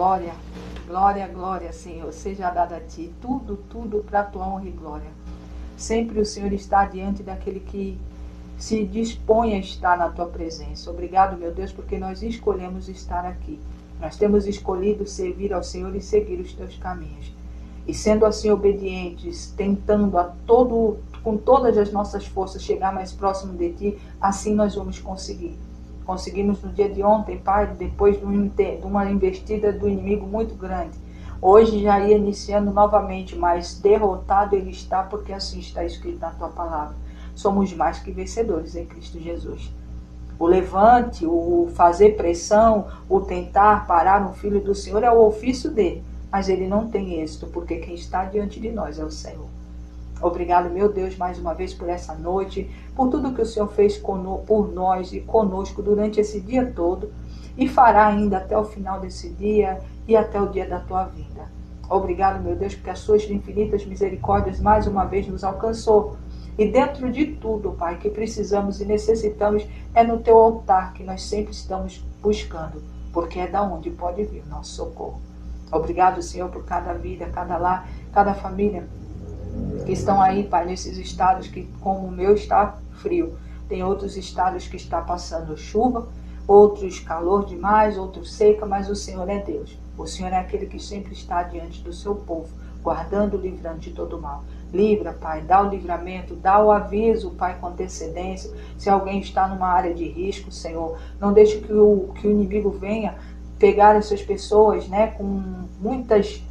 glória, glória, glória, Senhor, seja dada a Ti, tudo, tudo para a Tua honra e glória. Sempre o Senhor está diante daquele que se dispõe a estar na Tua presença. Obrigado, meu Deus, porque nós escolhemos estar aqui. Nós temos escolhido servir ao Senhor e seguir os Teus caminhos. E sendo assim obedientes, tentando com todas as nossas forças chegar mais próximo de Ti, assim nós vamos conseguir. Conseguimos no dia de ontem, Pai, depois de uma investida do inimigo muito grande. Hoje já ia iniciando novamente, mas derrotado ele está, porque assim está escrito na Tua palavra. Somos mais que vencedores em Cristo Jesus. O levante, o fazer pressão, o tentar parar um filho do Senhor é o ofício dele. Mas ele não tem êxito, porque quem está diante de nós é o Senhor. Obrigado, meu Deus, mais uma vez por essa noite, por tudo que o Senhor fez por nós e conosco durante esse dia todo, e fará ainda até o final desse dia e até o dia da Tua vinda. Obrigado, meu Deus, porque as Suas infinitas misericórdias mais uma vez nos alcançou. E dentro de tudo, Pai, que precisamos e necessitamos, é no Teu altar que nós sempre estamos buscando, porque é da onde pode vir o nosso socorro. Obrigado, Senhor, por cada vida, cada lar, cada família que estão aí, Pai, nesses estados que, como o meu, está frio. Tem outros estados que está passando chuva, outros calor demais, outros seca, mas o Senhor é Deus. O Senhor é aquele que sempre está diante do seu povo, guardando, livrando de todo mal. Livra, Pai, dá o livramento, dá o aviso, Pai, com antecedência. Se alguém está numa área de risco, Senhor, não deixe que o inimigo venha pegar essas pessoas, né, com muitas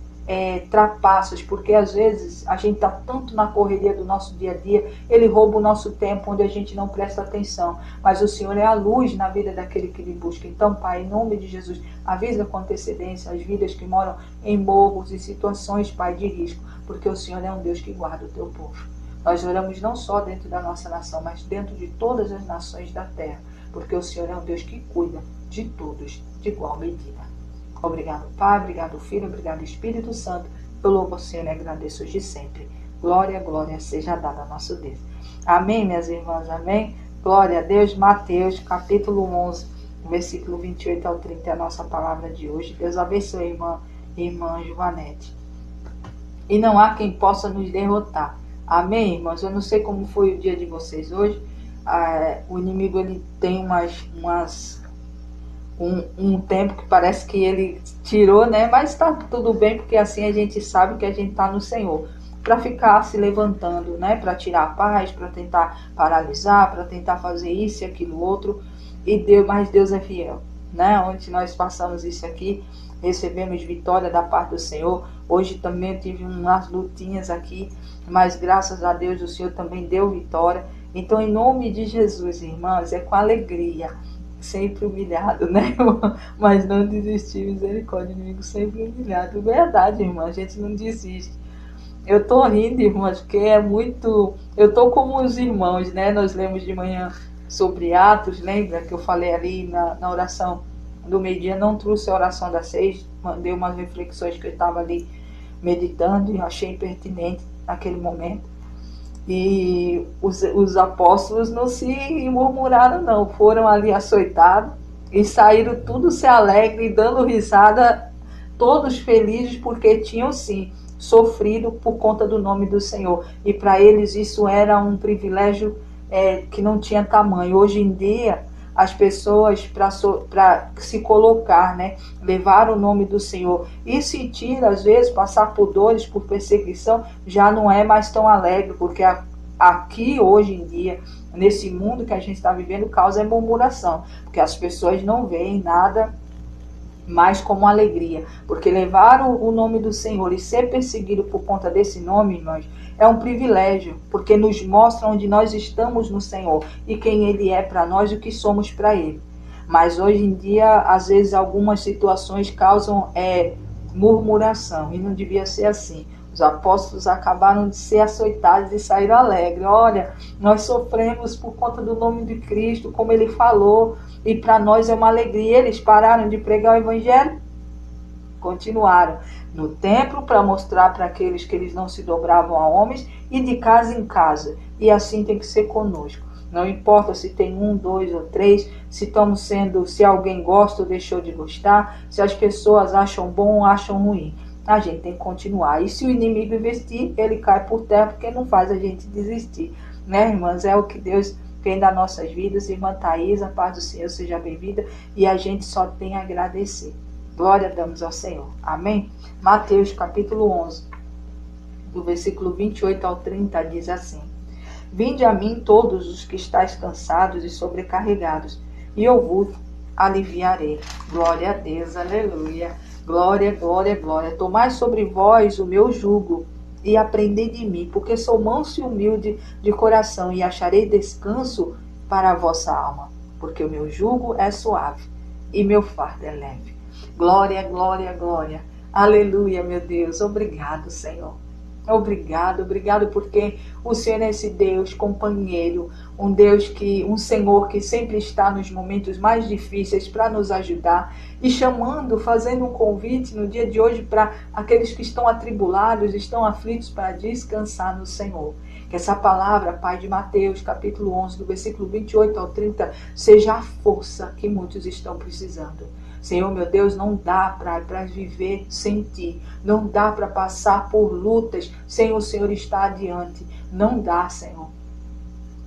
trapaças, porque às vezes a gente está tanto na correria do nosso dia a dia, ele rouba o nosso tempo onde a gente não presta atenção, mas o Senhor é a luz na vida daquele que lhe busca. Então, Pai, em nome de Jesus, avisa com antecedência as vidas que moram em morros e situações, Pai, de risco, porque o Senhor é um Deus que guarda o teu povo. Nós oramos não só dentro da nossa nação, mas dentro de todas as nações da terra, porque o Senhor é um Deus que cuida de todos de igual medida. Obrigado, Pai, obrigado, Filho, obrigado, Espírito Santo. Eu louvo o Senhor e agradeço hoje e sempre. Glória, glória seja dada a nosso Deus. Amém, minhas irmãs, amém? Glória a Deus. Mateus, capítulo 11, versículo 28 ao 30 é a nossa palavra de hoje. Deus abençoe, irmã Joanete. E não há quem possa nos derrotar. Amém, irmãos? Eu não sei como foi o dia de vocês hoje. O inimigo, ele tem um tempo que parece que ele tirou, né? Mas está tudo bem, porque assim a gente sabe que a gente está no Senhor. Para ficar se levantando, né? Para tirar a paz, para tentar paralisar, para tentar fazer isso e aquilo outro. Mas Deus é fiel, né? Onde nós passamos isso aqui, recebemos vitória da parte do Senhor. Hoje também eu tive umas lutinhas aqui, mas graças a Deus o Senhor também deu vitória. Então, em nome de Jesus, irmãs, é com alegria, sempre humilhado, né? Mas não desistir, misericórdia, inimigo sempre humilhado. Verdade, irmã, a gente não desiste. Eu tô rindo, irmãs, porque é muito... Eu tô como os irmãos, né? Nós lemos de manhã sobre Atos, lembra que eu falei ali na oração do meio-dia? Não trouxe a oração das 6, mandei umas reflexões que eu estava ali meditando e achei pertinente naquele momento. E os apóstolos não se murmuraram, não. Foram ali açoitados e saíram tudo se alegre, dando risada, todos felizes, porque tinham sim sofrido por conta do nome do Senhor. E para eles isso era um privilégio que não tinha tamanho. Hoje em dia, as pessoas, para se colocar, né, levar o nome do Senhor e sentir, às vezes, passar por dores, por perseguição, já não é mais tão alegre, porque aqui, hoje em dia, nesse mundo que a gente está vivendo, causa murmuração, porque as pessoas não veem nada mais como alegria, porque levar o nome do Senhor e ser perseguido por conta desse nome, irmãos, é um privilégio, porque nos mostra onde nós estamos no Senhor e quem Ele é para nós e o que somos para Ele. Mas hoje em dia, às vezes, algumas situações causam murmuração, e não devia ser assim. Os apóstolos acabaram de ser açoitados e saíram alegres. Olha, nós sofremos por conta do nome de Cristo, como Ele falou, e para nós é uma alegria. Eles pararam de pregar o Evangelho, continuaram no templo para mostrar para aqueles que eles não se dobravam a homens, e de casa em casa. E assim tem que ser conosco. Não importa se tem 1, 2 ou 3, se alguém gosta ou deixou de gostar, se as pessoas acham bom ou acham ruim. A gente tem que continuar. E se o inimigo investir, ele cai por terra, porque não faz a gente desistir. Né, irmãs? É o que Deus tem das nossas vidas. Irmã Thaís, a paz do Senhor seja bem-vinda. E a gente só tem a agradecer. Glória damos ao Senhor. Amém? Mateus capítulo 11, do versículo 28 ao 30, diz assim: Vinde a mim todos os que estáis cansados e sobrecarregados, e eu vos aliviarei. Glória a Deus, aleluia. Glória, glória, glória. Tomai sobre vós o meu jugo e aprendei de mim, porque sou manso e humilde de coração, e acharei descanso para a vossa alma, porque o meu jugo é suave e meu fardo é leve. Glória, glória, glória. Aleluia, meu Deus. Obrigado, Senhor. Obrigado, obrigado, porque o Senhor é esse Deus companheiro, um Senhor que sempre está nos momentos mais difíceis para nos ajudar e fazendo um convite no dia de hoje para aqueles que estão atribulados, estão aflitos, para descansar no Senhor. Que essa palavra, Pai, de Mateus, capítulo 11, do versículo 28 ao 30, seja a força que muitos estão precisando. Senhor, meu Deus, não dá para viver sem Ti. Não dá para passar por lutas sem o Senhor estar adiante. Não dá, Senhor.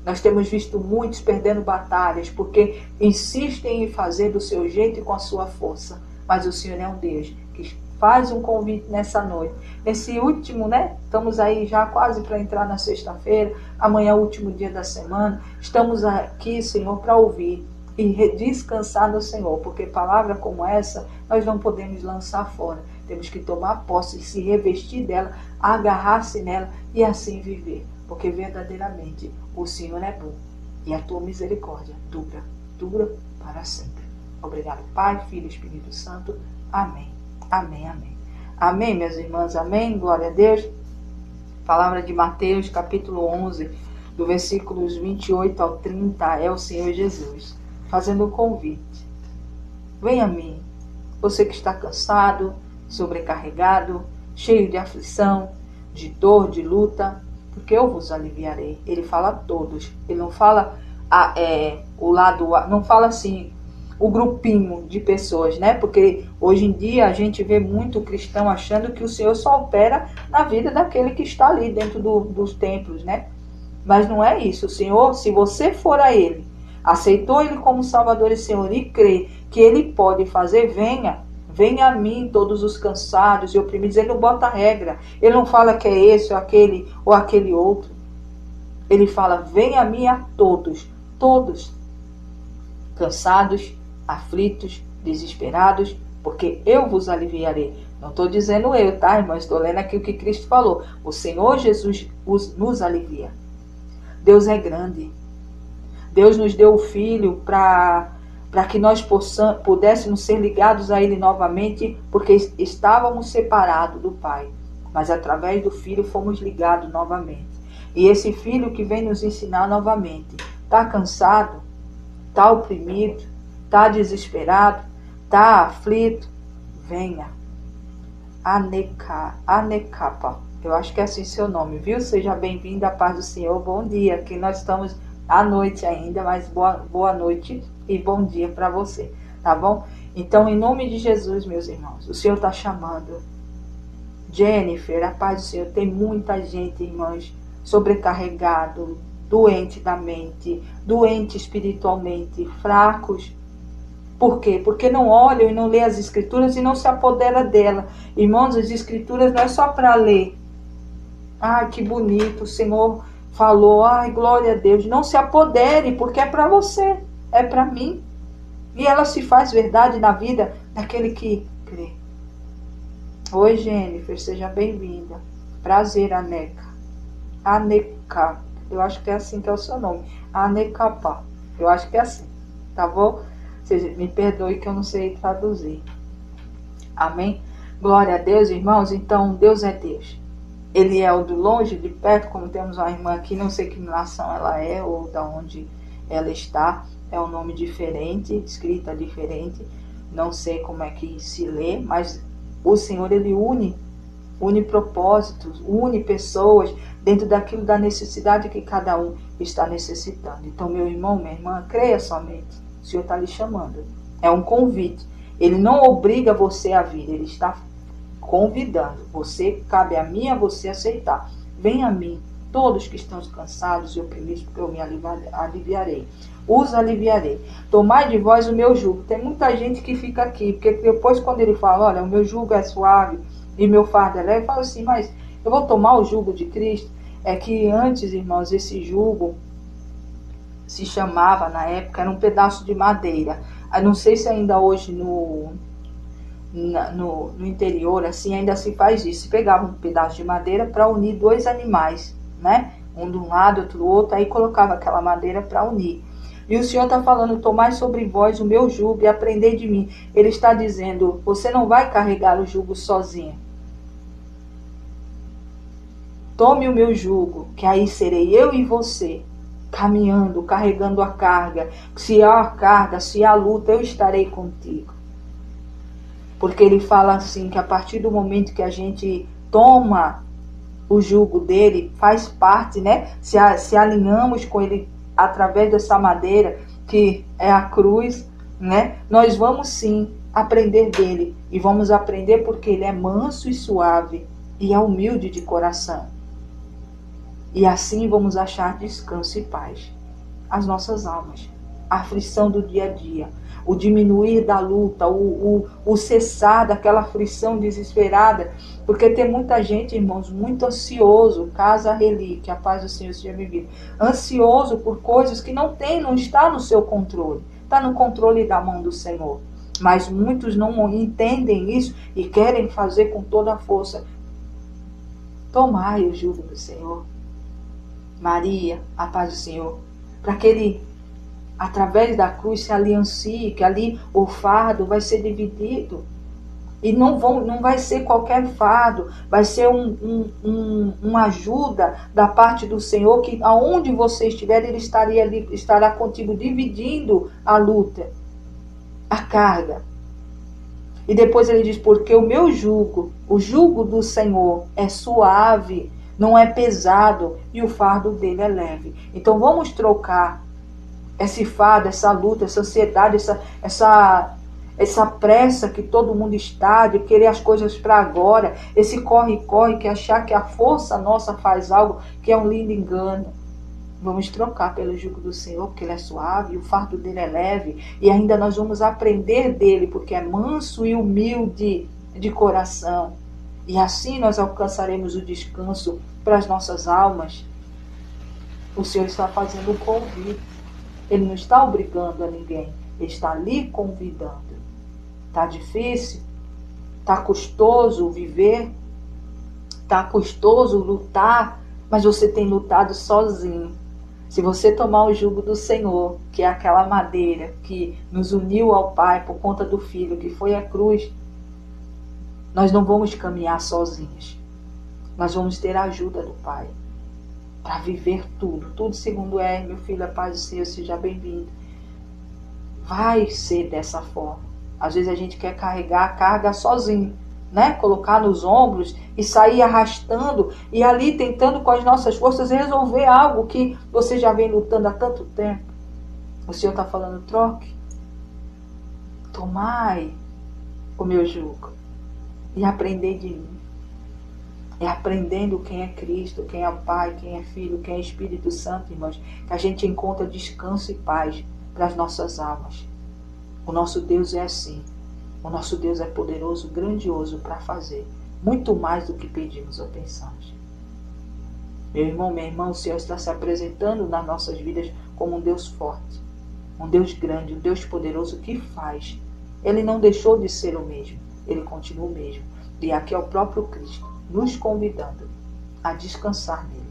Nós temos visto muitos perdendo batalhas porque insistem em fazer do seu jeito e com a sua força. Mas o Senhor é um Deus que faz um convite nessa noite. Nesse último, Estamos aí já quase para entrar na sexta-feira. Amanhã é o último dia da semana. Estamos aqui, Senhor, para ouvir e descansar no Senhor, porque palavra como essa nós não podemos lançar fora. Temos que tomar posse, se revestir dela, agarrar-se nela e assim viver, porque verdadeiramente o Senhor é bom e a tua misericórdia dura para sempre. Obrigado, Pai, Filho e Espírito Santo. Amém, amém, amém. Amém, minhas irmãs, amém, glória a Deus. Palavra de Mateus, capítulo 11, do versículos 28 ao 30, é o Senhor Jesus fazendo um convite. Venha a mim, você que está cansado, sobrecarregado, cheio de aflição, de dor, de luta, porque eu vos aliviarei. Ele fala a todos, ele não fala não fala assim, o grupinho de pessoas, Porque hoje em dia a gente vê muito cristão achando que o Senhor só opera na vida daquele que está ali dentro dos templos, Mas não é isso. O Senhor, se você for a Ele, aceitou Ele como Salvador e Senhor e crê que Ele pode fazer, venha a mim todos os cansados e oprimidos. Ele não bota regra, Ele não fala que é esse ou aquele outro. Ele fala, venha a mim a todos cansados, aflitos, desesperados, porque eu vos aliviarei. Não estou dizendo eu, tá, irmãos? Estou lendo aqui o que Cristo falou. O Senhor Jesus nos alivia. Deus é grande. Deus nos deu o Filho para que nós pudéssemos ser ligados a Ele novamente, porque estávamos separados do Pai. Mas através do Filho fomos ligados novamente. E esse Filho que vem nos ensinar novamente. Está cansado? Está oprimido? Está desesperado? Está aflito? Venha. Anekapa. Eu acho que é assim seu nome, viu? Seja bem-vindo à paz do Senhor. Bom dia. Aqui nós estamos à noite ainda, mas boa noite e bom dia para você, tá bom? Então, em nome de Jesus, meus irmãos, o Senhor está chamando. Jennifer, a paz do Senhor. Tem muita gente, irmãos, sobrecarregado, doente da mente, doente espiritualmente, fracos. Por quê? Porque não olham e não lêem as Escrituras e não se apodera dela. Irmãos, as Escrituras não é só para ler. Ai, que bonito, o Senhor falou, ai, glória a Deus. Não se apodere, porque é para você, é para mim. E ela se faz verdade na vida daquele que crê. Oi, Jennifer, seja bem-vinda. Prazer, Aneca. Aneca, eu acho que é assim que é o seu nome. Anecapá, eu acho que é assim, tá bom? Me perdoe que eu não sei traduzir. Amém? Glória a Deus, irmãos. Então, Deus é Deus. Ele é o do longe, de perto, como temos uma irmã aqui, não sei que nação ela é ou de onde ela está. É um nome diferente, escrita diferente. Não sei como é que se lê, mas o Senhor, Ele une une propósitos, une pessoas dentro daquilo da necessidade que cada um está necessitando. Então, meu irmão, minha irmã, creia somente. O Senhor está lhe chamando. É um convite. Ele não obriga você a vir, ele está convidando. Você, cabe a mim, a você aceitar. Venha a mim, todos que estão cansados e oprimidos, porque eu me aliviarei. Os aliviarei. Tomai de vós o meu jugo. Tem muita gente que fica aqui, porque depois quando ele fala, olha, o meu jugo é suave e meu fardo é leve, fala assim, mas eu vou tomar o jugo de Cristo? É que antes, irmãos, esse jugo se chamava, na época, era um pedaço de madeira. Eu não sei se ainda hoje no interior, assim, ainda se faz isso. Se pegava um pedaço de madeira para unir dois animais, né? Um de um lado, outro do outro, aí colocava aquela madeira para unir. E o Senhor está falando, tomai sobre vós o meu jugo e aprendei de mim. Ele está dizendo, você não vai carregar o jugo sozinho. Tome o meu jugo, que aí serei eu e você, caminhando, carregando a carga. Se há a carga, se há a luta, eu estarei contigo. Porque ele fala assim, que a partir do momento que a gente toma o jugo dele, faz parte, né? Se alinhamos com ele através dessa madeira, que é a cruz, né? Nós vamos sim aprender dele. E vamos aprender porque ele é manso e suave e é humilde de coração. E assim vamos achar descanso e paz. As nossas almas. A aflição do dia a dia. O diminuir da luta. O cessar daquela aflição desesperada. Porque tem muita gente, irmãos, muito ansioso. Casa relíquia, a paz do Senhor seja bem-vindo. Ansioso por coisas que não está no seu controle. Está no controle da mão do Senhor. Mas muitos não entendem isso e querem fazer com toda a força. Tomai o jugo do Senhor. Maria, a paz do Senhor, para que ele, através da cruz, se aliancie, que ali o fardo vai ser dividido. E não vai ser qualquer fardo, vai ser uma ajuda da parte do Senhor, que aonde você estiver, ele estará contigo, dividindo a luta, a carga. E depois ele diz, porque o meu jugo, o jugo do Senhor é suave, não é pesado e o fardo dele é leve. Então vamos trocar esse fardo, essa luta, essa ansiedade, essa pressa que todo mundo está de querer as coisas para agora, esse corre-corre, que achar que a força nossa faz algo, que é um lindo engano. Vamos trocar pelo jugo do Senhor, porque ele é suave e o fardo dele é leve. E ainda nós vamos aprender dele, porque é manso e humilde de coração. E assim nós alcançaremos o descanso para as nossas almas. O Senhor está fazendo um convite. Ele não está obrigando a ninguém. Ele está lhe convidando. Está difícil? Está custoso viver? Está custoso lutar? Mas você tem lutado sozinho. Se você tomar o jugo do Senhor, que é aquela madeira que nos uniu ao Pai por conta do Filho, que foi a cruz, nós não vamos caminhar sozinhos. Nós vamos ter a ajuda do Pai para viver tudo segundo é, meu filho, a paz do Senhor, seja bem-vindo. Vai ser dessa forma. Às vezes a gente quer carregar a carga sozinho, né? Colocar nos ombros e sair arrastando e ali tentando com as nossas forças resolver algo que você já vem lutando há tanto tempo. O Senhor está falando, troque. Tomai o meu jugo e aprendei de mim. É aprendendo quem é Cristo, quem é o Pai, quem é Filho, quem é Espírito Santo, irmãos, que a gente encontra descanso e paz para as nossas almas. O nosso Deus é assim. O nosso Deus é poderoso, grandioso para fazer muito mais do que pedimos ou pensamos. Meu irmão, minha irmã, o Senhor está se apresentando nas nossas vidas como um Deus forte, um Deus grande, um Deus poderoso que faz. Ele não deixou de ser o mesmo, ele continua o mesmo. E aqui é o próprio Cristo nos convidando a descansar nele.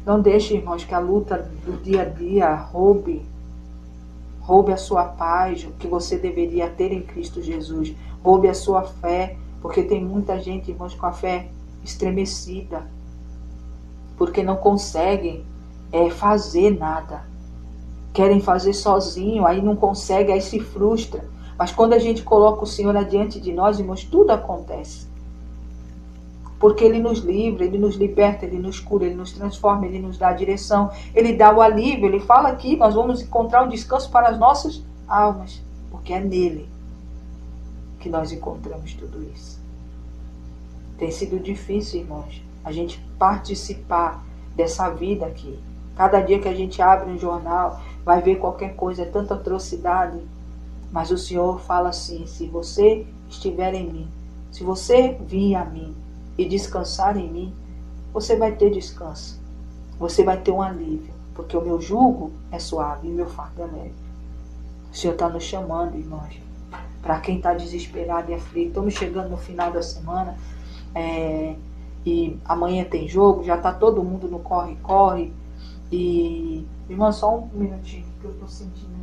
Não deixe, irmãos, que a luta do dia a dia roube a sua paz, o que você deveria ter em Cristo Jesus. Roube a sua fé, porque tem muita gente, irmãos, com a fé estremecida, porque não conseguem fazer nada. Querem fazer sozinho, aí não consegue, aí se frustra. Mas quando a gente coloca o Senhor adiante de nós, irmãos, tudo acontece. Porque Ele nos livra, Ele nos liberta, Ele nos cura, Ele nos transforma, Ele nos dá a direção, Ele dá o alívio. Ele fala aqui, nós vamos encontrar um descanso para as nossas almas, porque é nele que nós encontramos tudo isso. Tem sido difícil, irmãos, a gente participar dessa vida aqui. Cada dia que a gente abre um jornal, vai ver qualquer coisa, é tanta atrocidade. Mas o Senhor fala assim: se você estiver em mim, se você vir a mim e descansar em mim, você vai ter descanso. Você vai ter um alívio, porque o meu jugo é suave e o meu fardo é leve. O Senhor está nos chamando, irmãos, para quem está desesperado e aflito. Estamos chegando no final da semana, e amanhã tem jogo, já está todo mundo no corre-corre. E, irmão, só um minutinho, que eu estou sentindo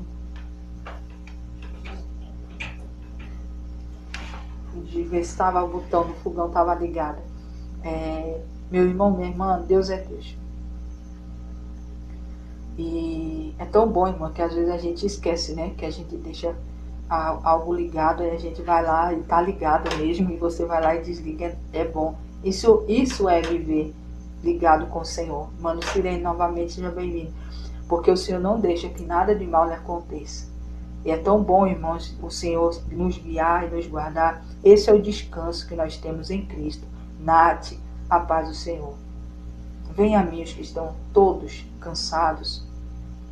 de ver se o botão do fogão estava ligado. Meu irmão, minha irmã, Deus é Deus. E é tão bom, irmão, que às vezes a gente esquece, né? Que a gente deixa algo ligado e a gente vai lá e tá ligado mesmo, e você vai lá e desliga. É bom. Isso é viver ligado com o Senhor. Mano, Sirene, novamente, seja bem-vindo. Porque o Senhor não deixa que nada de mal lhe aconteça. E é tão bom, irmãos, o Senhor nos guiar e nos guardar. Esse é o descanso que nós temos em Cristo. Nath, a paz do Senhor. Venha a mim os que estão todos cansados,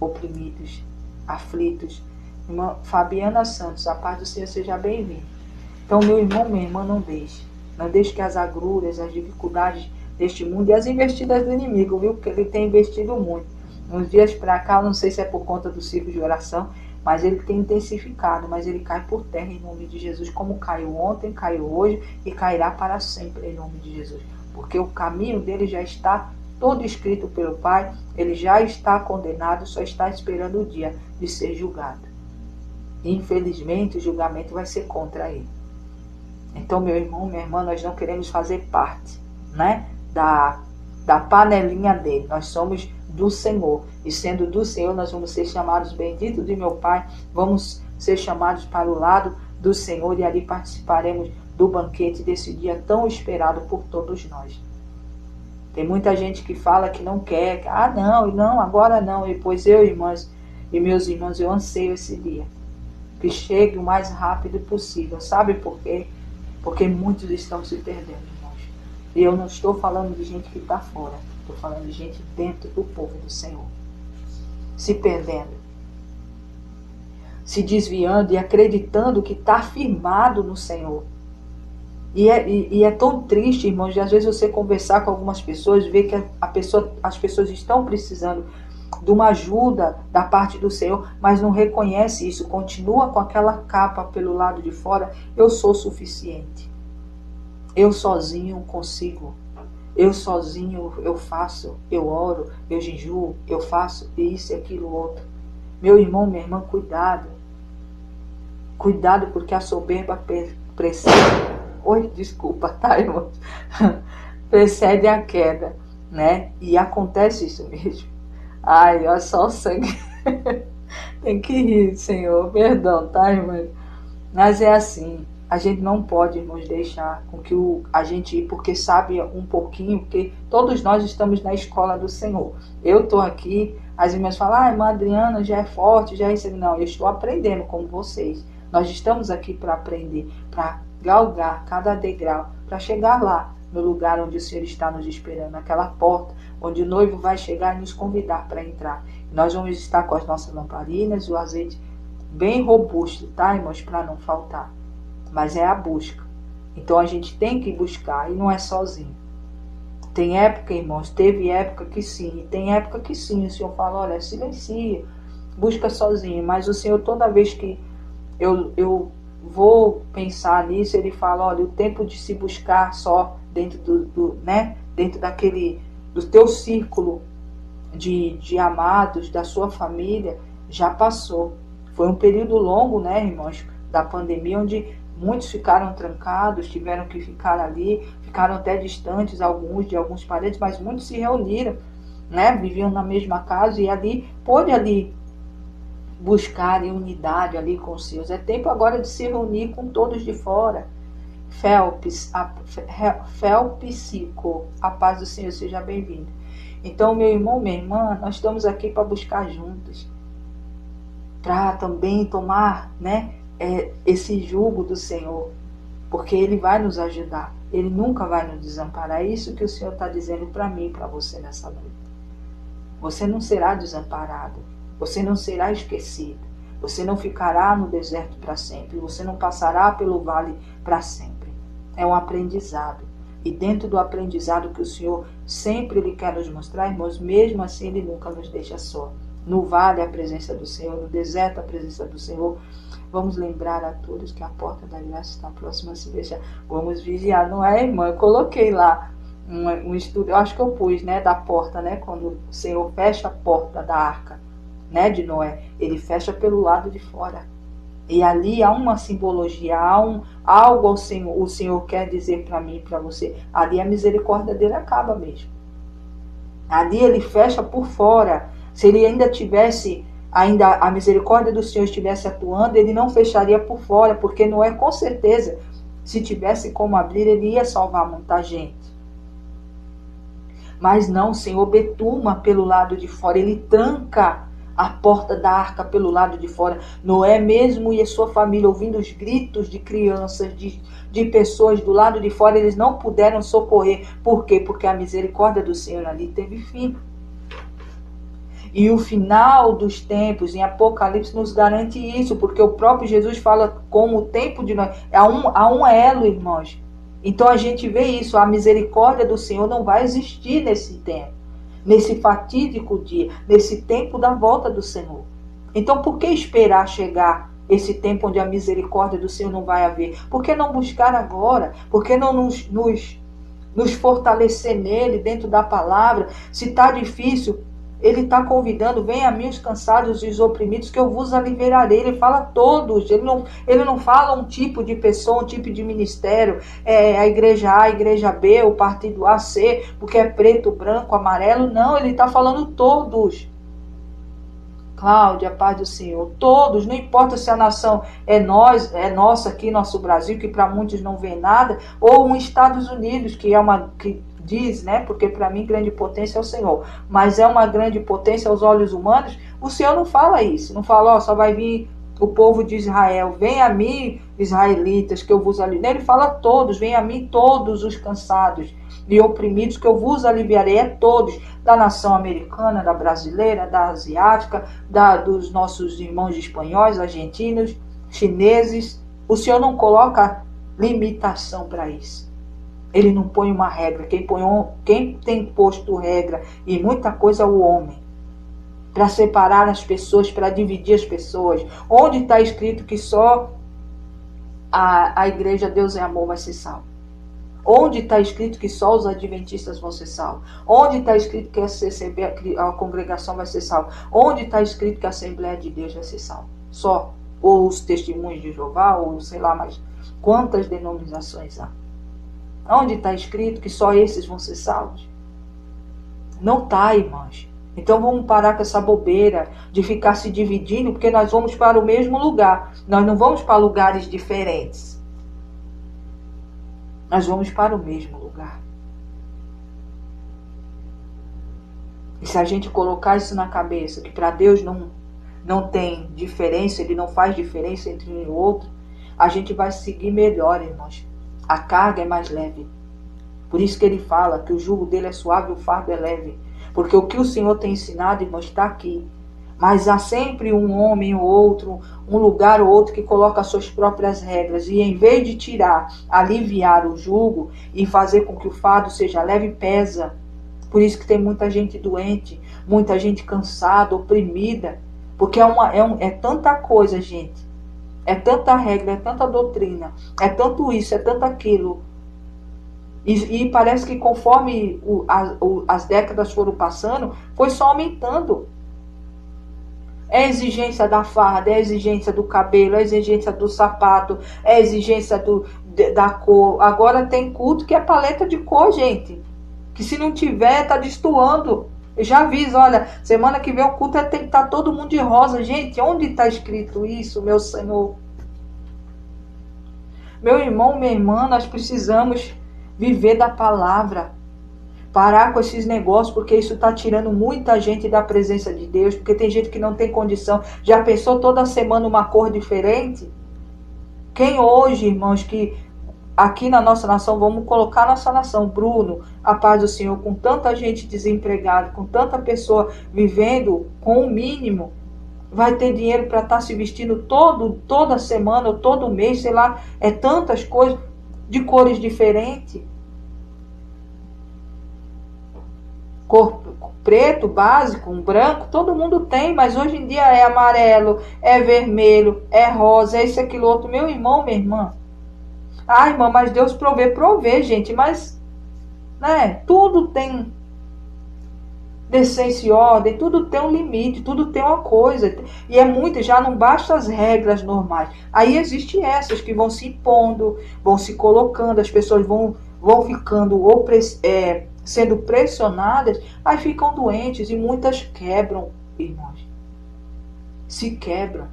oprimidos, aflitos. Irmã Fabiana Santos, a paz do Senhor, seja bem-vindo. Então, meu irmão, minha irmã, não deixe. Não deixe que as agruras, as dificuldades deste mundo e as investidas do inimigo, viu? Porque ele tem investido muito. Uns dias para cá, não sei se é por conta do ciclo de oração, mas ele tem intensificado, mas ele cai por terra em nome de Jesus, como caiu ontem, caiu hoje e cairá para sempre em nome de Jesus. Porque o caminho dele já está todo escrito pelo Pai, ele já está condenado, só está esperando o dia de ser julgado. Infelizmente, o julgamento vai ser contra ele. Então, meu irmão, minha irmã, nós não queremos fazer parte, né, da panelinha dele. Nós somos do Senhor. E sendo do Senhor, nós vamos ser chamados benditos de meu Pai. Vamos ser chamados para o lado do Senhor e ali participaremos do banquete desse dia tão esperado por todos nós. Tem muita gente que fala que não quer. Não, agora não. E pois eu, irmãs e meus irmãos, eu anseio esse dia. Que chegue o mais rápido possível. Sabe por quê? Porque muitos estão se perdendo, irmãos. E eu não estou falando de gente que está fora. Estou falando de gente dentro do povo do Senhor. Se perdendo. Se desviando e acreditando que está firmado no Senhor. E é tão triste, irmãos, de às vezes você conversar com algumas pessoas, ver que as pessoas estão precisando de uma ajuda da parte do Senhor, mas não reconhece isso, continua com aquela capa pelo lado de fora. Eu sou suficiente. Eu sozinho consigo. Eu sozinho eu faço, eu oro, eu jejuo, eu faço isso e aquilo outro. Meu irmão, minha irmã, cuidado. Cuidado, porque a soberba precede... Oi, desculpa, tá, irmão? Precede a queda, né? E acontece isso mesmo. Ai, olha só o sangue. Tem que rir, Senhor. Perdão, tá, irmã? Mas é assim. A gente não pode, irmãos, deixar com que a gente ir, porque sabe um pouquinho, porque todos nós estamos na escola do Senhor. Eu estou aqui, as irmãs falam, irmã Adriana já é forte, já é isso. Não, eu estou aprendendo como vocês. Nós estamos aqui para aprender, para galgar cada degrau, para chegar lá, no lugar onde o Senhor está nos esperando, naquela porta, onde o noivo vai chegar e nos convidar para entrar. E nós vamos estar com as nossas lamparinas e o azeite bem robusto, tá, irmãos, para não faltar. Mas é a busca. Então a gente tem que buscar e não é sozinho. Tem época, irmãos, teve época que sim, e tem época que sim, o Senhor fala, olha, silencia, busca sozinho. Mas o Senhor, toda vez que eu vou pensar nisso, ele fala, olha, o tempo de se buscar só dentro dentro do teu círculo de amados, da sua família, já passou. Foi um período longo, né, irmãos, da pandemia, onde muitos ficaram trancados, tiveram que ficar ali, ficaram até distantes de alguns parentes, mas muitos se reuniram, né, viviam na mesma casa e ali, pôde ali buscarem unidade ali com os seus. É tempo agora de se reunir com todos de fora. Felpsico, a paz do Senhor seja bem-vindo. Então, meu irmão, minha irmã, nós estamos aqui para buscar juntos, para também tomar, né, esse jugo do Senhor, porque Ele vai nos ajudar, Ele nunca vai nos desamparar. É isso que o Senhor está dizendo para mim e para você nessa noite. Você não será desamparado, você não será esquecido, você não ficará no deserto para sempre, você não passará pelo vale para sempre. É um aprendizado. E dentro do aprendizado que o Senhor sempre Ele quer nos mostrar, irmãos, mesmo assim Ele nunca nos deixa só. No vale a presença do Senhor, no deserto a presença do Senhor. Vamos lembrar a todos que a porta da graça está próxima a se fechar. Vamos vigiar, não é, irmã? Eu coloquei lá um estudo, eu acho que eu pus, né, da porta, né, quando o Senhor fecha a porta da arca, né, de Noé, Ele fecha pelo lado de fora. E ali há uma simbologia, algo o Senhor quer dizer para mim e para você. Ali a misericórdia dele acaba mesmo. Ali Ele fecha por fora. Se Ele ainda tivesse, a misericórdia do Senhor estivesse atuando, Ele não fecharia por fora, porque Noé, com certeza, se tivesse como abrir, Ele ia salvar muita gente. Mas não, o Senhor betuma pelo lado de fora, Ele tranca a porta da arca pelo lado de fora. Noé mesmo e a sua família, ouvindo os gritos de crianças, de pessoas do lado de fora, eles não puderam socorrer. Por quê? Porque a misericórdia do Senhor ali teve fim. E o final dos tempos, em Apocalipse, nos garante isso, porque o próprio Jesus fala como o tempo de nós. Há um elo, irmãos. Então a gente vê isso, a misericórdia do Senhor não vai existir nesse tempo, nesse fatídico dia, nesse tempo da volta do Senhor. Então por que esperar chegar esse tempo onde a misericórdia do Senhor não vai haver? Por que não buscar agora? Por que não nos fortalecer nele, dentro da palavra? Se está difícil, Ele está convidando, venha a mim os cansados e os oprimidos, que eu vos aliviarei. Ele fala a todos, ele não fala um tipo de pessoa, um tipo de ministério, a igreja A, a igreja B, o partido A, C, porque é preto, branco, amarelo. Não, ele está falando todos. Cláudia, paz do Senhor, todos, não importa se a nação é nossa aqui, nosso Brasil, que para muitos não vê nada, ou os Estados Unidos, que diz, né? Porque para mim grande potência é o Senhor, mas é uma grande potência aos olhos humanos. O Senhor não fala isso, não fala, só vai vir o povo de Israel, vem a mim, israelitas, que eu vos aliviarei. Ele fala a todos, vem a mim todos os cansados e oprimidos, que eu vos aliviarei. É todos, da nação americana, da brasileira, da asiática, dos nossos irmãos espanhóis, argentinos, chineses. O Senhor não coloca limitação para isso. Ele não põe uma regra. Quem tem posto regra e muita coisa é o homem. Para separar as pessoas, para dividir as pessoas. Onde está escrito que só a igreja Deus é Amor vai ser salvo? Onde está escrito que só os adventistas vão ser salvos? Onde está escrito que a congregação vai ser salva? Onde está escrito que a Assembleia de Deus vai ser salva? Só? Ou os testemunhos de Jeová, ou sei lá mais quantas denominações há? Onde está escrito que só esses vão ser salvos? Não está, irmãos. Então vamos parar com essa bobeira de ficar se dividindo, porque nós vamos para o mesmo lugar. Nós não vamos para lugares diferentes. Nós vamos para o mesmo lugar. E se a gente colocar isso na cabeça, que para Deus não tem diferença, Ele não faz diferença entre um e outro, a gente vai seguir melhor, irmãos. A carga é mais leve. Por isso que Ele fala que o jugo dele é suave e o fardo é leve. Porque o que o Senhor tem ensinado, irmãos, está aqui. Mas há sempre um homem ou outro, um lugar ou outro que coloca as suas próprias regras. E em vez de tirar, aliviar o jugo e fazer com que o fardo seja leve, pesa. Por isso que tem muita gente doente, muita gente cansada, oprimida. Porque é tanta coisa, gente. É tanta regra, é tanta doutrina, é tanto isso, é tanto aquilo. E parece que conforme as décadas foram passando, foi só aumentando. É a exigência da farda, é a exigência do cabelo, é a exigência do sapato, é a exigência da cor. Agora tem culto que é paleta de cor, gente. Que se não tiver, tá destoando. Eu já aviso, olha, semana que vem o culto tem que estar todo mundo de rosa. Gente, onde está escrito isso, meu Senhor? Meu irmão, minha irmã, nós precisamos viver da palavra. Parar com esses negócios, porque isso está tirando muita gente da presença de Deus, porque tem gente que não tem condição. Já pensou toda semana uma cor diferente? Quem hoje, irmãos, que aqui na nossa nação, vamos colocar nossa nação, Bruno, a paz do Senhor, com tanta gente desempregada, com tanta pessoa vivendo com o mínimo, vai ter dinheiro para estar se vestindo toda semana ou todo mês, sei lá, é tantas coisas de cores diferentes. Cor preto, básico, um branco, todo mundo tem, mas hoje em dia é amarelo, é vermelho, é rosa, é isso, aquilo, outro. Meu irmão, minha irmã. Ah, irmã, mas Deus provê, gente, mas, né, tudo tem decência e ordem, tudo tem um limite, tudo tem uma coisa, e é muito, já não basta as regras normais. Aí existem essas que vão se impondo, vão se colocando, as pessoas vão ficando sendo pressionadas, aí ficam doentes e muitas quebram, irmãos. Se quebram.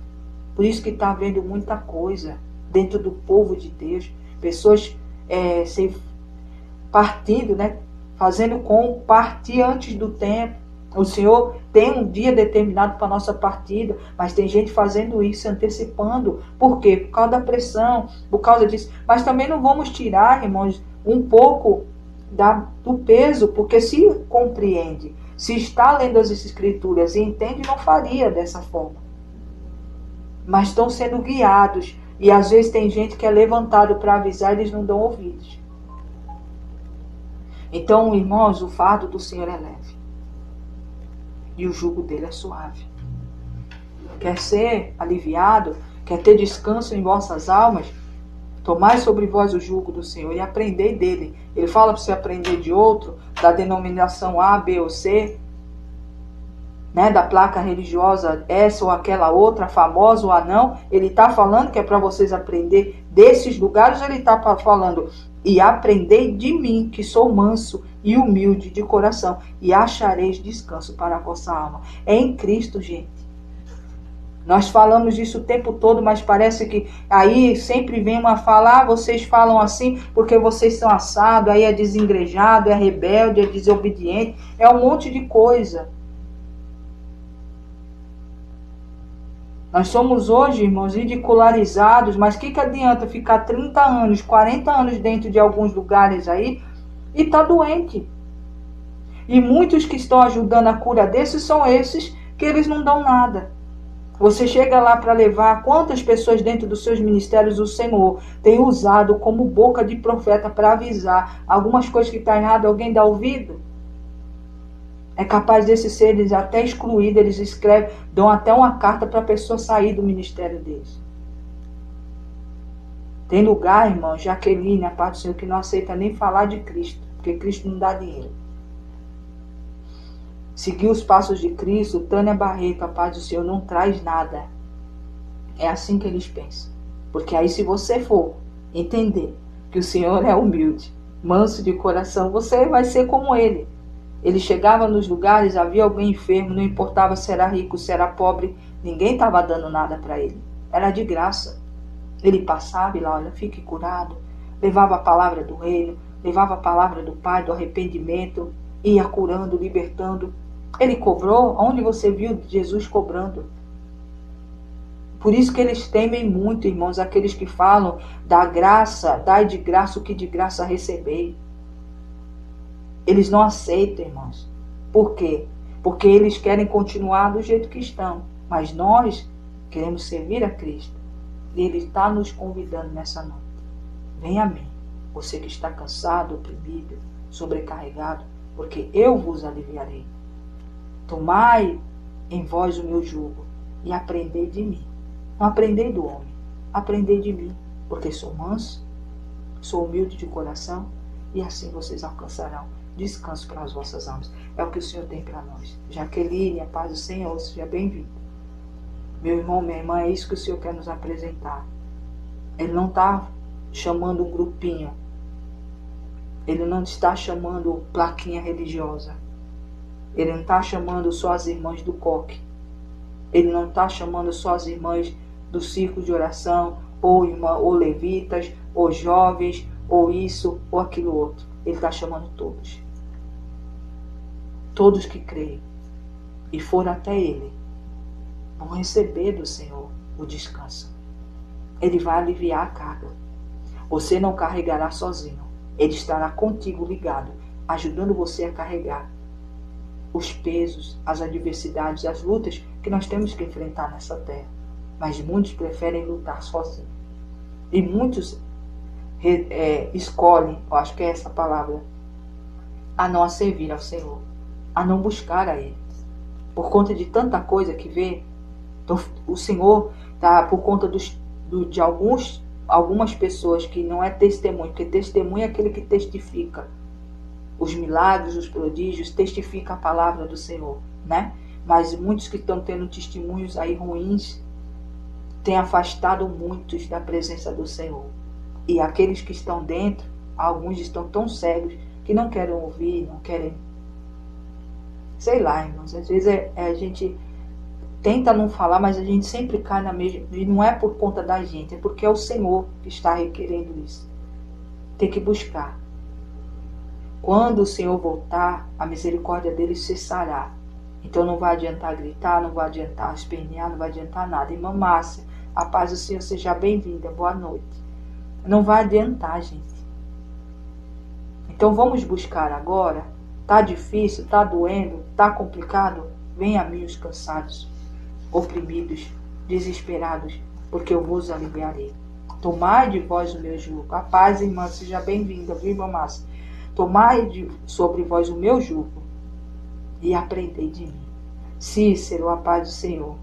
Por isso que está havendo muita coisa dentro do povo de Deus. Pessoas se partindo, né? Fazendo com partir antes do tempo. O Senhor tem um dia determinado para a nossa partida, mas tem gente fazendo isso, antecipando. Por quê? Por causa da pressão, por causa disso. Mas também não vamos tirar, irmãos, um pouco do peso, porque se compreende, se está lendo as Escrituras e entende, não faria dessa forma. Mas estão sendo guiados, e às vezes tem gente que é levantado para avisar e eles não dão ouvidos. Então, irmãos, o fardo do Senhor é leve e o jugo dele é suave. Quer ser aliviado? Quer ter descanso em vossas almas? Tomai sobre vós o jugo do Senhor e aprendei dele. Ele fala para você aprender de outro, da denominação A, B ou C, né, da placa religiosa essa ou aquela outra, famosa ou não. Ele está falando que é para vocês aprender desses lugares, ele está falando, e aprendei de mim, que sou manso e humilde de coração, e achareis descanso para a vossa alma. É em Cristo, gente. Nós falamos disso o tempo todo, mas parece que aí sempre vem uma fala, vocês falam assim porque vocês são assados, aí é desengrejado, é rebelde, é desobediente, é um monte de coisa. Nós somos hoje, irmãos, ridicularizados, mas o que adianta ficar 30 anos, 40 anos dentro de alguns lugares aí e tá doente? E muitos que estão ajudando a cura desses são esses que eles não dão nada. Você chega lá para levar quantas pessoas dentro dos seus ministérios o Senhor tem usado como boca de profeta para avisar algumas coisas que estão erradas, alguém dá ouvido? É capaz desses seres até excluídos, eles escrevem, dão até uma carta para a pessoa sair do ministério deles. Tem lugar, irmão, Jaqueline, a parte do Senhor, que não aceita nem falar de Cristo, porque Cristo não dá dinheiro. Seguir os passos de Cristo, Tânia Barreto, a paz do Senhor, não traz nada. É assim que eles pensam. Porque aí se você for entender que o Senhor é humilde, manso de coração, você vai ser como ele. Ele chegava nos lugares, havia alguém enfermo, não importava se era rico, se era pobre, ninguém estava dando nada para ele. Era de graça. Ele passava e lá, olha, fique curado. Levava a palavra do reino, levava a palavra do Pai, do arrependimento, ia curando, libertando. Ele cobrou? Onde você viu Jesus cobrando? Por isso que eles temem muito, irmãos, aqueles que falam da graça, dai de graça o que de graça recebei. Eles não aceitam, irmãos. Por quê? Porque eles querem continuar do jeito que estão. Mas nós queremos servir a Cristo. E Ele está nos convidando nessa noite. Venha a mim, você que está cansado, oprimido, sobrecarregado, porque eu vos aliviarei. Tomai em vós o meu jugo e aprendei de mim. Não aprendei do homem, aprendei de mim, porque sou manso, sou humilde de coração, e assim vocês alcançarão descanso para as vossas almas. É o que o Senhor tem para nós. Jaqueline, a paz do Senhor, seja bem-vindo. Meu irmão, minha irmã, é isso que o Senhor quer nos apresentar. Ele não está chamando um grupinho. Ele não está chamando plaquinha religiosa. Ele não está chamando só as irmãs do coque. Ele não está chamando só as irmãs do círculo de oração, ou levitas, ou jovens, ou isso, ou aquilo outro. Ele está chamando todos. Todos que creem e foram até Ele vão receber do Senhor o descanso. Ele vai aliviar a carga. Você não carregará sozinho. Ele estará contigo ligado, ajudando você a carregar os pesos, as adversidades, as lutas que nós temos que enfrentar nessa terra. Mas muitos preferem lutar sozinhos. E muitos escolhem, eu acho que é essa a palavra, a não servir ao Senhor, a não buscar a Ele. Por conta de tanta coisa que vê, então, o Senhor está por conta de algumas pessoas que não é testemunho, porque testemunho é aquele que testifica os milagres, os prodígios, testifica a palavra do Senhor, né? Mas muitos que estão tendo testemunhos aí ruins têm afastado muitos da presença do Senhor. E aqueles que estão dentro, alguns estão tão cegos que não querem ouvir, não querem... Sei lá, irmãos, às vezes a gente tenta não falar, mas a gente sempre cai na mesma... E não é por conta da gente, é porque é o Senhor que está requerendo isso. Tem que buscar. Quando o Senhor voltar, a misericórdia dele cessará. Então não vai adiantar gritar, não vai adiantar espernear, não vai adiantar nada. Irmã Márcia, a paz do Senhor seja bem-vinda, boa noite. Não vai adiantar, gente. Então vamos buscar agora. Tá difícil, tá doendo, tá complicado? Venha a mim os cansados, oprimidos, desesperados, porque eu vos aliviarei. Tomai de vós o meu jugo. A paz, irmã, seja bem-vinda, viu, irmã Márcia? Tomai sobre vós o meu jugo e aprendei de mim. Cícero, a paz do Senhor.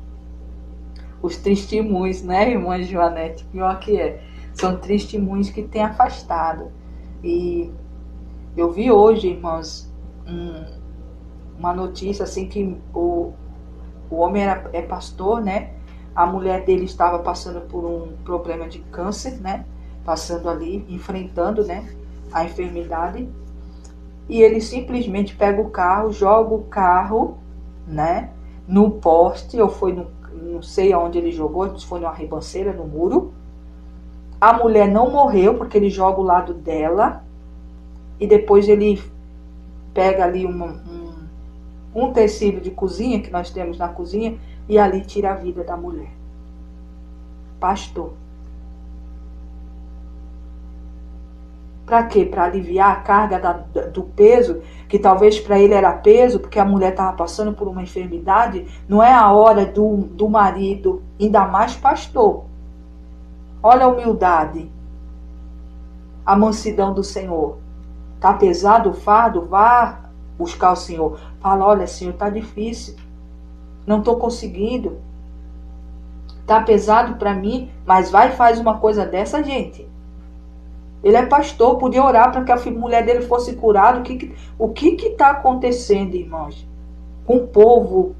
Os testemunhos, né, irmã Joanete? Pior que é. São testemunhos que têm afastado. E eu vi hoje, irmãos, uma notícia assim que o homem é pastor, né? A mulher dele estava passando por um problema de câncer, né? Passando ali, enfrentando, né, a enfermidade. E ele simplesmente pega o carro, joga o carro, né, no poste, ou foi não sei aonde ele jogou, se foi numa ribanceira, no muro. A mulher não morreu, porque ele joga o lado dela. E depois ele pega ali um tecido de cozinha, que nós temos na cozinha, e ali tira a vida da mulher. Pastor. Para quê? Para aliviar a carga do peso, que talvez para ele era peso, porque a mulher estava passando por uma enfermidade. Não é a hora do marido, ainda mais pastor. Olha a humildade, a mansidão do Senhor. Está pesado o fardo? Vá buscar o Senhor. Fala, olha, Senhor, está difícil. Não estou conseguindo. Está pesado para mim, mas vai e faz uma coisa dessa, gente. Ele é pastor, podia orar para que a mulher dele fosse curada. O que está acontecendo, irmãos? Com o povo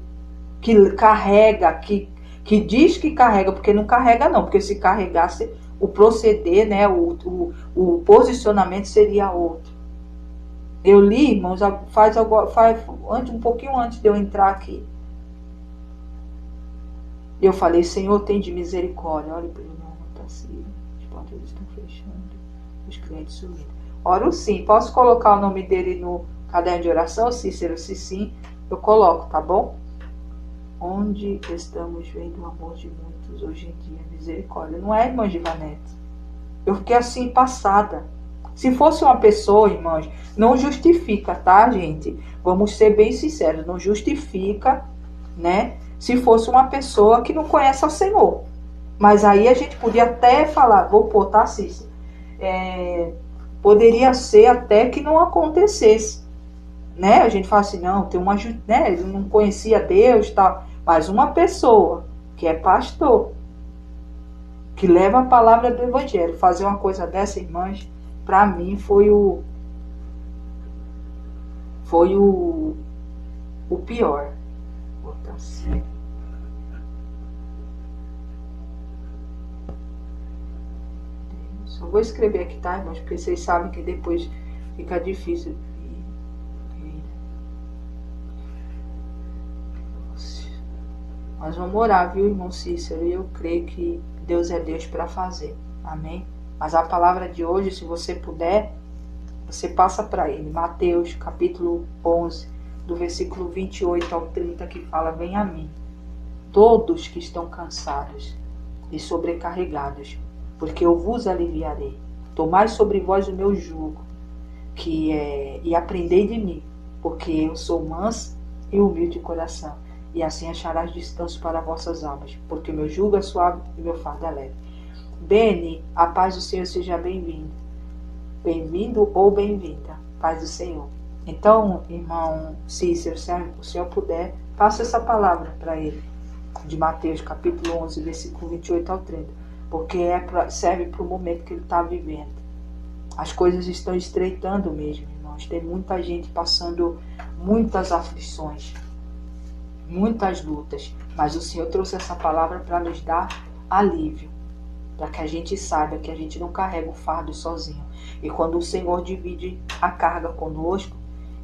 que carrega, que diz que carrega, porque não carrega não, porque se carregasse o proceder, né, o posicionamento seria outro. Eu li, irmãos, um pouquinho antes de eu entrar aqui. Eu falei, Senhor, tem de misericórdia. Olha para o irmão, tá assim, as portas estão fechando, os clientes sumindo. Oro sim, posso colocar o nome dele no caderno de oração, Cícero? Se sim, eu coloco, tá bom? Onde estamos vendo o amor de muitos hoje em dia, misericórdia. Não é, irmã Givanete? Eu fiquei assim, passada. Se fosse uma pessoa, irmãos, não justifica, tá, gente? Vamos ser bem sinceros, não justifica, né? Se fosse uma pessoa que não conhece ao Senhor. Mas aí a gente podia até falar, vou pôr, tá, Cícero? Poderia ser até que não acontecesse, né? A gente fala assim, não, tem uma, né? Ele não conhecia Deus, tal. Mas uma pessoa que é pastor, que leva a palavra do Evangelho, fazer uma coisa dessa, irmãs, para mim foi o pior. Vou botar assim. Só vou escrever aqui, tá, irmãos? Porque vocês sabem que depois fica difícil. Nós vamos orar, viu, irmão Cícero? E eu creio que Deus é Deus para fazer. Amém? Mas a palavra de hoje, se você puder, você passa para ele. Mateus, capítulo 11, do versículo 28 ao 30, que fala: Vem a mim, todos que estão cansados e sobrecarregados, porque eu vos aliviarei. Tomai sobre vós o meu jugo, e aprendei de mim, porque eu sou manso e humilde de coração, e assim acharás descanso para vossas almas, porque meu jugo é suave e meu fardo é leve. Beni, a paz do Senhor seja bem-vindo. Bem-vindo ou bem-vinda, paz do Senhor. Então, irmão Cícero, se o Senhor puder, passe essa palavra para ele, de Mateus capítulo 11, versículo 28 ao 30, porque serve para o momento que ele está vivendo. As coisas estão estreitando mesmo, irmãos. Tem muita gente passando muitas aflições, muitas lutas, mas o Senhor trouxe essa palavra para nos dar alívio, para que a gente saiba que a gente não carrega o fardo sozinho. E quando o Senhor divide a carga conosco,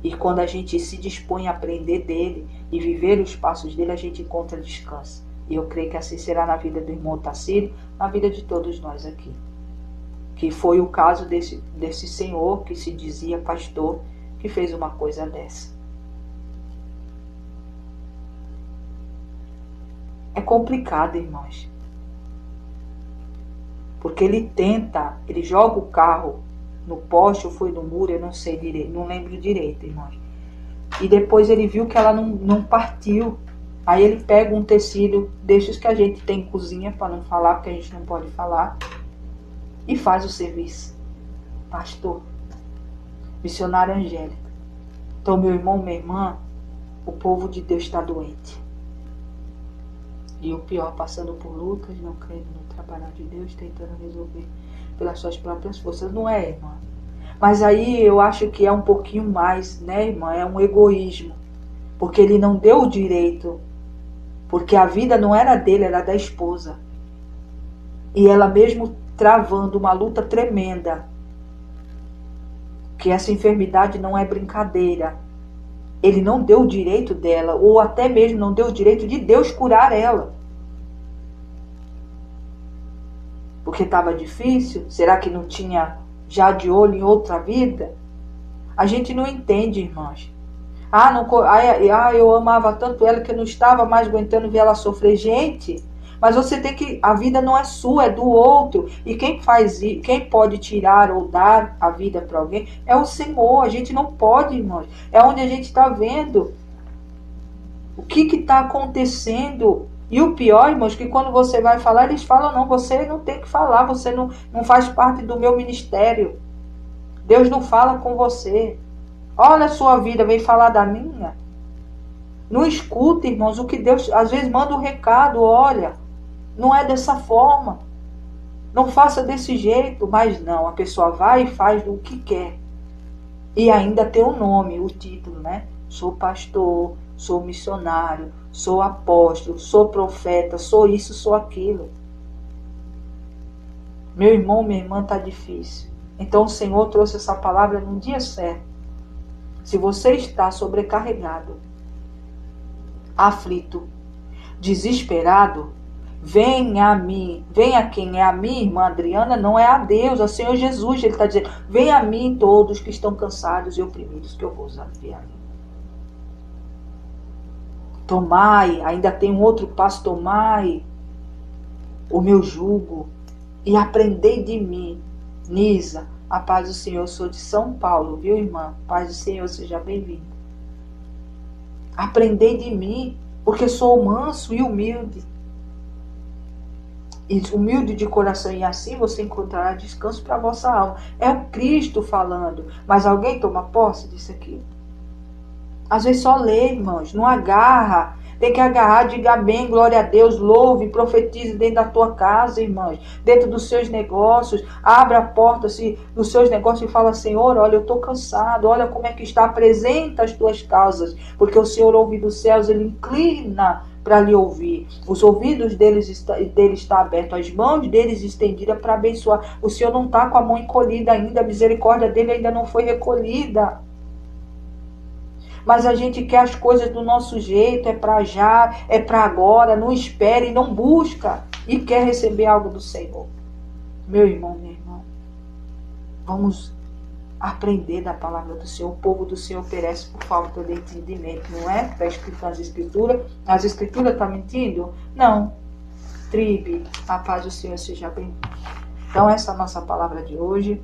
e quando a gente se dispõe a aprender dele e viver os passos dele, a gente encontra descanso. E eu creio que assim será na vida do irmão Tacílio, na vida de todos nós aqui. Que foi o caso desse senhor que se dizia pastor, que fez uma coisa dessa. É complicado, irmãos. Porque ele joga o carro no poste ou foi no muro, eu não sei direito, não lembro direito, irmãos. E depois ele viu que ela não partiu. Aí ele pega um tecido desses que a gente tem em cozinha, para não falar, porque a gente não pode falar, e faz o serviço. Pastor, missionária Angélica. Então, meu irmão, minha irmã, o povo de Deus está doente. E o pior, passando por lutas, não crendo no trabalho de Deus, tentando resolver pelas suas próprias forças. Não é, irmã? Mas aí eu acho que é um pouquinho mais, né, irmã? É um egoísmo. Porque ele não deu o direito. Porque a vida não era dele, era da esposa. E ela mesmo travando uma luta tremenda. Que essa enfermidade não é brincadeira. Ele não deu o direito dela, ou até mesmo não deu o direito de Deus curar ela. Porque estava difícil? Será que não tinha já de olho em outra vida? A gente não entende, irmãos. Eu amava tanto ela que eu não estava mais aguentando ver ela sofrer. Gente, mas você tem que... A vida não é sua, é do outro. E quem pode tirar ou dar a vida para alguém é o Senhor. A gente não pode, irmãos. É onde a gente está vendo o que está acontecendo. E o pior, irmãos, que quando você vai falar, eles falam: não, você não tem que falar, você não faz parte do meu ministério. Deus não fala com você. Olha a sua vida, vem falar da minha. Não escuta, irmãos, o que Deus às vezes manda um recado: olha, não é dessa forma, não faça desse jeito. Mas não, a pessoa vai e faz o que quer. E ainda tem o nome, o título, né? Sou pastor, sou missionário, sou apóstolo, sou profeta, sou isso, sou aquilo. Meu irmão, minha irmã, está difícil. Então o Senhor trouxe essa palavra no dia certo. Se você está sobrecarregado, aflito, desesperado, venha a mim. Venha quem? É a minha irmã Adriana? Não, é a Deus, é o Senhor Jesus. Ele está dizendo: venha a mim todos que estão cansados e oprimidos, que eu vou aliviar. Tomai, ainda tem um outro passo: tomai o meu jugo e aprendei de mim. Nisa, a paz do Senhor. Eu sou de São Paulo, viu, irmã? Paz do Senhor, seja bem-vinda. Aprendei de mim, porque sou manso e humilde. E humilde de coração, e assim você encontrará descanso para a vossa alma. É o Cristo falando. Mas alguém toma posse disso aqui? Às vezes só lê, irmãos, não agarra. Tem que agarrar, diga amém, glória a Deus, louve, profetize dentro da tua casa, irmãos, dentro dos seus negócios. Abra a porta dos seus negócios e fala: Senhor, olha, eu estou cansado, olha como é que está, apresenta as tuas causas, porque o Senhor ouve dos céus, Ele inclina para lhe ouvir. Os ouvidos dele está abertos, as mãos deles estendidas para abençoar. O Senhor não está com a mão encolhida ainda, a misericórdia dele ainda não foi recolhida. mas a gente quer as coisas do nosso jeito, é para já, é para agora, não espera e não busca e quer receber algo do Senhor. Meu irmão, minha irmã, vamos aprender da palavra do Senhor. O povo do Senhor perece por falta de entendimento, não é? Está escrito nas Escrituras. As Escrituras estão mentindo? Não. Tribe, a paz do Senhor seja bem. Então essa é a nossa palavra de hoje,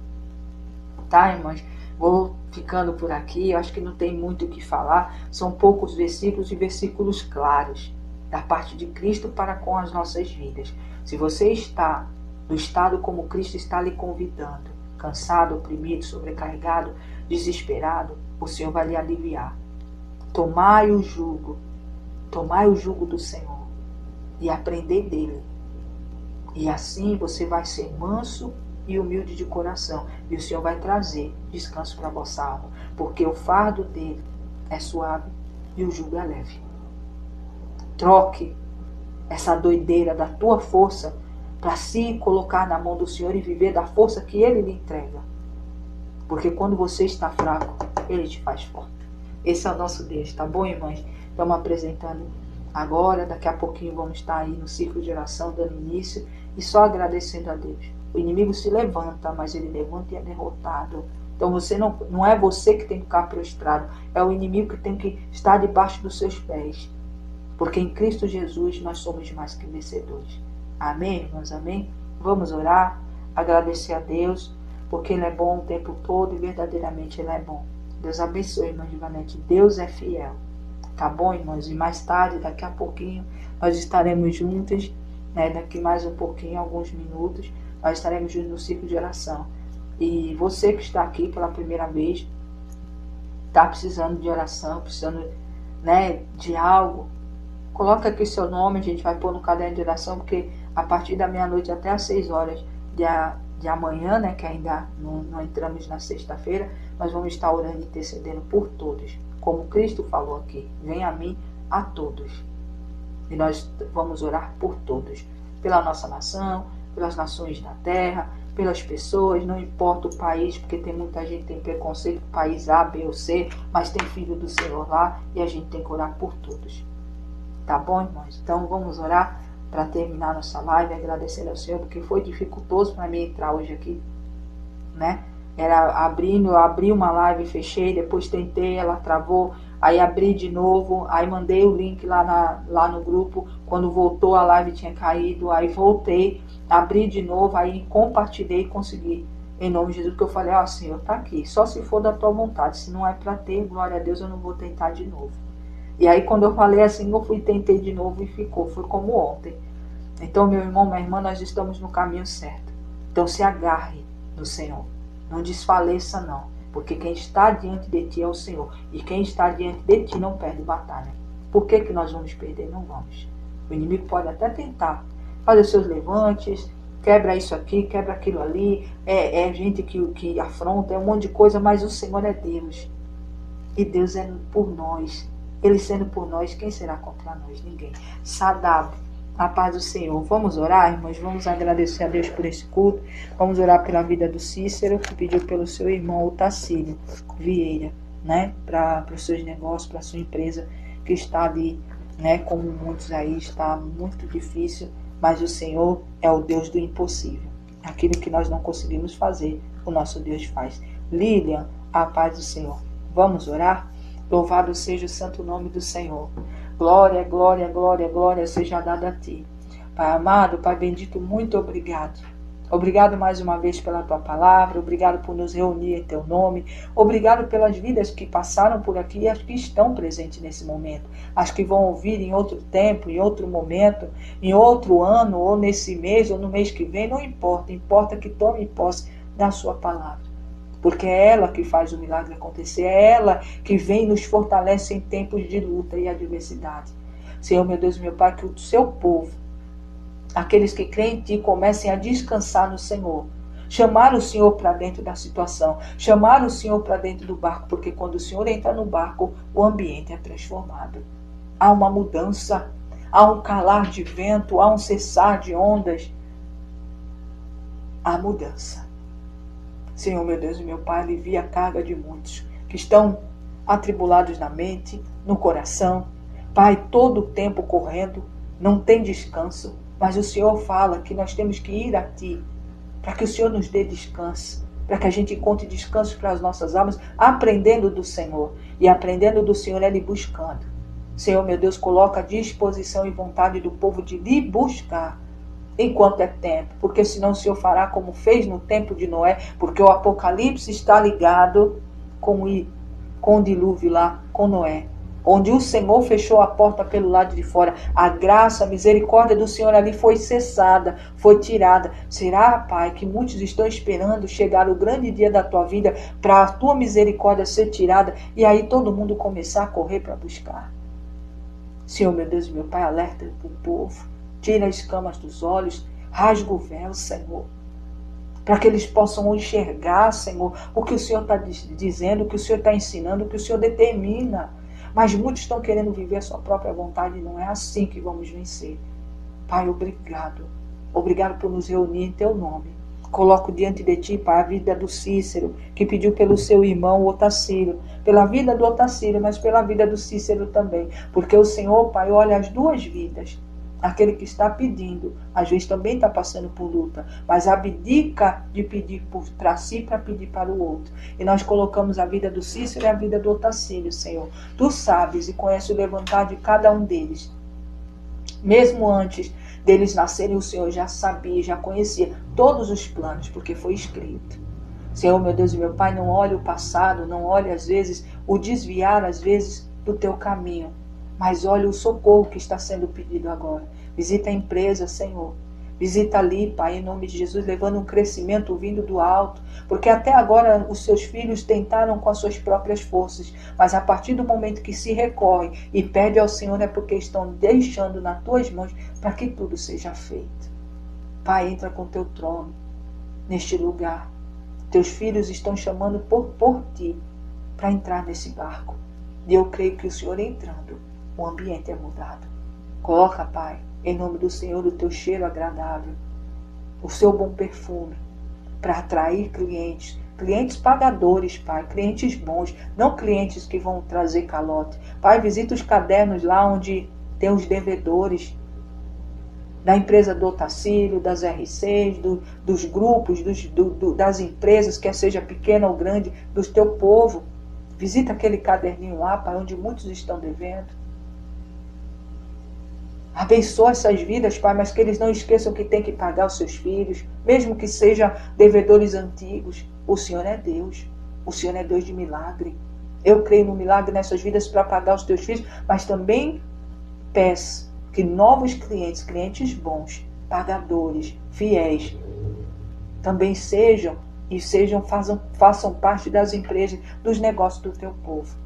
tá, irmãs? Vou ficando por aqui, eu acho que não tem muito o que falar, são poucos versículos e versículos claros da parte de Cristo para com as nossas vidas. Se você está no estado como Cristo está lhe convidando, cansado, oprimido, sobrecarregado, desesperado, o Senhor vai lhe aliviar. Tomai o jugo do Senhor e aprender dele. E assim você vai ser manso e humilde de coração. E o Senhor vai trazer descanso para a vossa alma. Porque o fardo dele é suave e o jugo é leve. Troque essa doideira da tua força para se colocar na mão do Senhor e viver da força que ele lhe entrega. Porque quando você está fraco, ele te faz forte. Esse é o nosso Deus, tá bom, irmãs? Estamos apresentando agora, daqui a pouquinho vamos estar aí no círculo de oração, dando início e só agradecendo a Deus. O inimigo se levanta, mas ele levanta e é derrotado. Então você não é você que tem que ficar prostrado, é o inimigo que tem que estar debaixo dos seus pés. Porque em Cristo Jesus nós somos mais que vencedores. Amém, irmãos? Amém? Vamos orar, agradecer a Deus, porque Ele é bom o tempo todo e verdadeiramente Ele é bom. Deus abençoe, irmã Ivanete. Deus é fiel. Tá bom, irmãos? E mais tarde, daqui a pouquinho, nós estaremos juntos, né? Daqui mais um pouquinho, alguns minutos, nós estaremos juntos no círculo de oração. E você que está aqui pela primeira vez, está precisando de oração, precisando, né, de algo, coloca aqui seu nome, a gente vai pôr no caderno de oração, porque a partir da meia-noite até às 6 horas de amanhã, né, que ainda não entramos na sexta-feira, nós vamos estar orando e intercedendo por todos. Como Cristo falou aqui, vem a mim a todos. E nós vamos orar por todos. Pela nossa nação, pelas nações da terra, pelas pessoas, não importa o país, porque tem muita gente que tem preconceito com o país A, B ou C, mas tem filho do Senhor lá e a gente tem que orar por todos. Tá bom, irmãos? Então vamos orar para terminar nossa live, agradecendo ao Senhor, porque foi dificultoso para mim entrar hoje aqui, né? Eu abri uma live, fechei, depois tentei, ela travou, aí abri de novo, aí mandei o link lá no grupo, quando voltou a live tinha caído, aí voltei, abri de novo, aí compartilhei e consegui, em nome de Jesus, porque eu falei, Senhor, tá aqui, só se for da tua vontade, se não é para ter, glória a Deus, eu não vou tentar de novo. E aí quando eu falei assim, eu tentei de novo e ficou, foi como ontem. Então, meu irmão, minha irmã, nós estamos no caminho certo. Então se agarre no Senhor. Não desfaleça não, porque quem está diante de ti é o Senhor. E quem está diante de ti não perde batalha. Por que nós vamos perder? Não vamos. O inimigo pode até tentar fazer seus levantes, quebra isso aqui, quebra aquilo ali, é gente que afronta, é um monte de coisa, mas o Senhor é Deus. E Deus é por nós. Ele sendo por nós, quem será contra nós? Ninguém. Sadab. A paz do Senhor. Vamos orar, irmãos? Vamos agradecer a Deus por esse culto. Vamos orar pela vida do Cícero, que pediu pelo seu irmão Otacílio Vieira, né? Para os seus negócios, para a sua empresa, que está ali, né? Como muitos aí, está muito difícil, mas o Senhor é o Deus do impossível. Aquilo que nós não conseguimos fazer, o nosso Deus faz. Lilian, a paz do Senhor. Vamos orar? Louvado seja o santo nome do Senhor. Glória, glória, glória, glória seja dada a ti. Pai amado, Pai bendito, muito obrigado. Obrigado mais uma vez pela tua palavra, obrigado por nos reunir em teu nome, obrigado pelas vidas que passaram por aqui e as que estão presentes nesse momento, as que vão ouvir em outro tempo, em outro momento, em outro ano, ou nesse mês, ou no mês que vem, não importa, importa que tome posse da sua palavra. Porque é ela que faz o milagre acontecer, é ela que vem e nos fortalece em tempos de luta e adversidade. Senhor, meu Deus, meu Pai, que o seu povo, aqueles que creem em Ti, comecem a descansar no Senhor. Chamar o Senhor para dentro da situação, chamar o Senhor para dentro do barco, porque quando o Senhor entra no barco, o ambiente é transformado. Há uma mudança, há um calar de vento, há um cessar de ondas. Há mudança. Senhor, meu Deus e meu Pai, alivia a carga de muitos que estão atribulados na mente, no coração. Pai, todo o tempo correndo, não tem descanso, mas o Senhor fala que nós temos que ir a Ti, para que o Senhor nos dê descanso, para que a gente encontre descanso para as nossas almas, aprendendo do Senhor. E aprendendo do Senhor é lhe buscando. Senhor, meu Deus, coloca a disposição e vontade do povo de lhe buscar enquanto é tempo, porque senão o Senhor fará como fez no tempo de Noé, porque o Apocalipse está ligado com o dilúvio lá, com Noé, onde o Senhor fechou a porta pelo lado de fora. A graça, a misericórdia do Senhor ali foi cessada, foi tirada. Será, Pai, que muitos estão esperando chegar o grande dia da tua vida para a tua misericórdia ser tirada e aí todo mundo começar a correr para buscar? Senhor, meu Deus e meu Pai, alerta o povo, tira as escamas dos olhos, rasga o véu, Senhor, para que eles possam enxergar, Senhor, o que o Senhor está dizendo, o que o Senhor está ensinando, o que o Senhor determina. Mas muitos estão querendo viver a sua própria vontade e não é assim que vamos vencer. Pai, obrigado. Obrigado por nos reunir em Teu nome. Coloco diante de Ti, Pai, a vida do Cícero, que pediu pelo seu irmão Otacílio, pela vida do Otacílio, mas pela vida do Cícero também. Porque o Senhor, Pai, olha as duas vidas. Aquele que está pedindo, às vezes também está passando por luta, mas abdica de pedir para si para pedir para o outro. E nós colocamos a vida do Cícero e a vida do Otacílio, Senhor. Tu sabes e conheces o levantar de cada um deles. Mesmo antes deles nascerem, o Senhor já sabia, já conhecia todos os planos, porque foi escrito. Senhor, meu Deus e meu Pai, não olhe o passado, não olhe às vezes o desviar, às vezes, do teu caminho. Mas olha o socorro que está sendo pedido agora. Visita a empresa, Senhor. Visita ali, Pai, em nome de Jesus, levando um crescimento vindo do alto. Porque até agora os seus filhos tentaram com as suas próprias forças. Mas a partir do momento que se recorrem e pedem ao Senhor, é porque estão deixando nas tuas mãos para que tudo seja feito. Pai, entra com teu trono neste lugar. Teus filhos estão chamando por ti para entrar nesse barco. E eu creio que o Senhor entrando, o ambiente é mudado. Coloca, Pai, em nome do Senhor, o teu cheiro agradável, o seu bom perfume, para atrair clientes pagadores, Pai, clientes bons, não clientes que vão trazer calote. Pai, visita os cadernos lá onde tem os devedores da empresa do Otacílio, das R6, dos grupos, das empresas, quer seja pequena ou grande, do teu povo. Visita aquele caderninho lá, Pai, onde muitos estão devendo. Abençoa essas vidas, Pai, mas que eles não esqueçam que tem que pagar os seus filhos, mesmo que sejam devedores antigos. O Senhor é Deus. O Senhor é Deus de milagre. Eu creio no milagre nessas vidas para pagar os teus filhos, mas também peço que novos clientes bons, pagadores, fiéis, também façam parte das empresas, dos negócios do teu povo.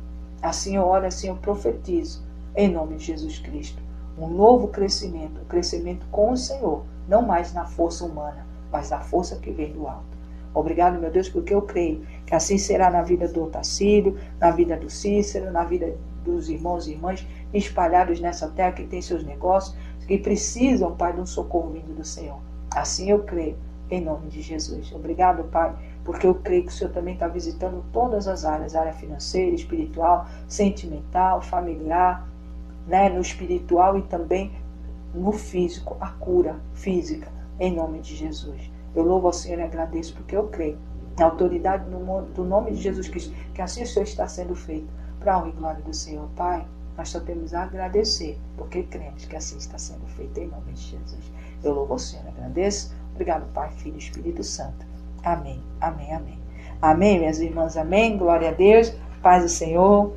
Assim eu oro, assim eu profetizo, em nome de Jesus Cristo. Um novo crescimento, um crescimento com o Senhor, não mais na força humana, mas na força que vem do alto. Obrigado, meu Deus, porque eu creio que assim será na vida do Otacílio, na vida do Cícero, na vida dos irmãos e irmãs espalhados nessa terra que tem seus negócios, que precisam, Pai, de um socorro vindo do Senhor. Assim eu creio, em nome de Jesus. Obrigado, Pai, porque eu creio que o Senhor também está visitando todas as áreas, área financeira, espiritual, sentimental, familiar, né, no espiritual e também no físico, a cura física, em nome de Jesus. Eu louvo ao Senhor e agradeço porque eu creio na autoridade do nome de Jesus Cristo, que assim o Senhor está sendo feito, para a honra e glória do Senhor. Pai, nós só temos a agradecer, porque cremos que assim está sendo feito, em nome de Jesus. Eu louvo ao Senhor e agradeço. Obrigado, Pai, Filho e Espírito Santo. Amém, amém, amém. Amém, minhas irmãs, amém. Glória a Deus, paz do Senhor.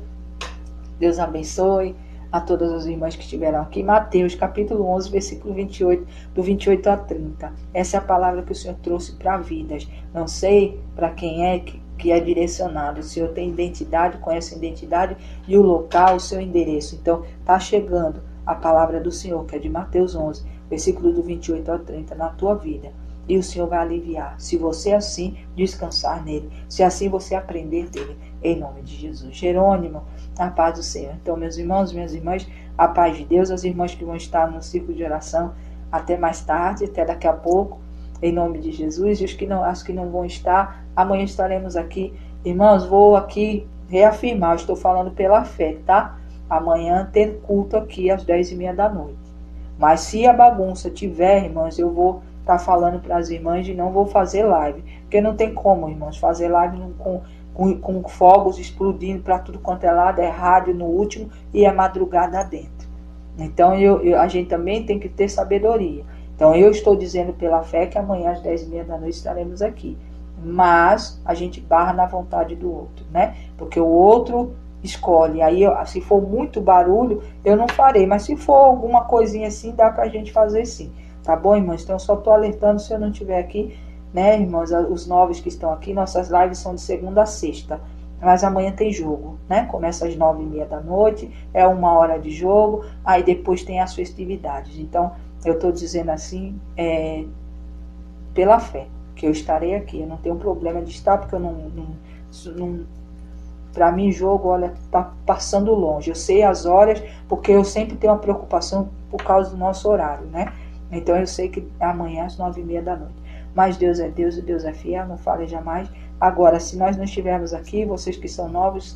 Deus abençoe a todas as irmãs que estiveram aqui. Mateus, capítulo 11, versículo 28, do 28 a 30. Essa é a palavra que o Senhor trouxe para vidas. Não sei para quem é que é direcionado. O Senhor tem identidade, conhece a identidade e o local, o seu endereço. Então, está chegando a palavra do Senhor, que é de Mateus 11, versículo do 28 a 30, na tua vida. E o Senhor vai aliviar, se você assim descansar nele, se assim você aprender dele, em nome de Jesus. Jerônimo, a paz do Senhor. Então, meus irmãos, minhas irmãs, a paz de Deus, as irmãs que vão estar no círculo de oração até mais tarde, até daqui a pouco, em nome de Jesus. E as que não vão estar, amanhã estaremos aqui. Irmãos, vou aqui reafirmar, eu estou falando pela fé, tá? Amanhã ter culto aqui às 10h30 da noite. Mas se a bagunça tiver, irmãos, eu vou estar falando para as irmãs e não vou fazer live. Porque não tem como, irmãos, fazer live com fogos explodindo para tudo quanto é lado, é rádio no último e é madrugada dentro. Então a gente também tem que ter sabedoria. Então eu estou dizendo pela fé que amanhã às 10h30 da noite estaremos aqui. Mas a gente barra na vontade do outro, né? Porque o outro escolhe. Aí, se for muito barulho, eu não farei. Mas se for alguma coisinha assim, dá pra gente fazer sim. Tá bom, irmãos? Então, eu só tô alertando se eu não estiver aqui, né, irmãos? Os novos que estão aqui, nossas lives são de segunda a sexta. Mas amanhã tem jogo, né? Começa às 9h30 da noite, é 1 hora de jogo, aí depois tem as festividades. Então, eu tô dizendo assim, pela fé, que eu estarei aqui. Eu não tenho problema de estar, porque eu não para mim, jogo, olha, tá passando longe. Eu sei as horas, porque eu sempre tenho uma preocupação por causa do nosso horário, né? Então eu sei que amanhã às 9h30 da noite. Mas Deus é Deus e Deus é fiel, não falha jamais. Agora, se nós não estivermos aqui, vocês que são novos,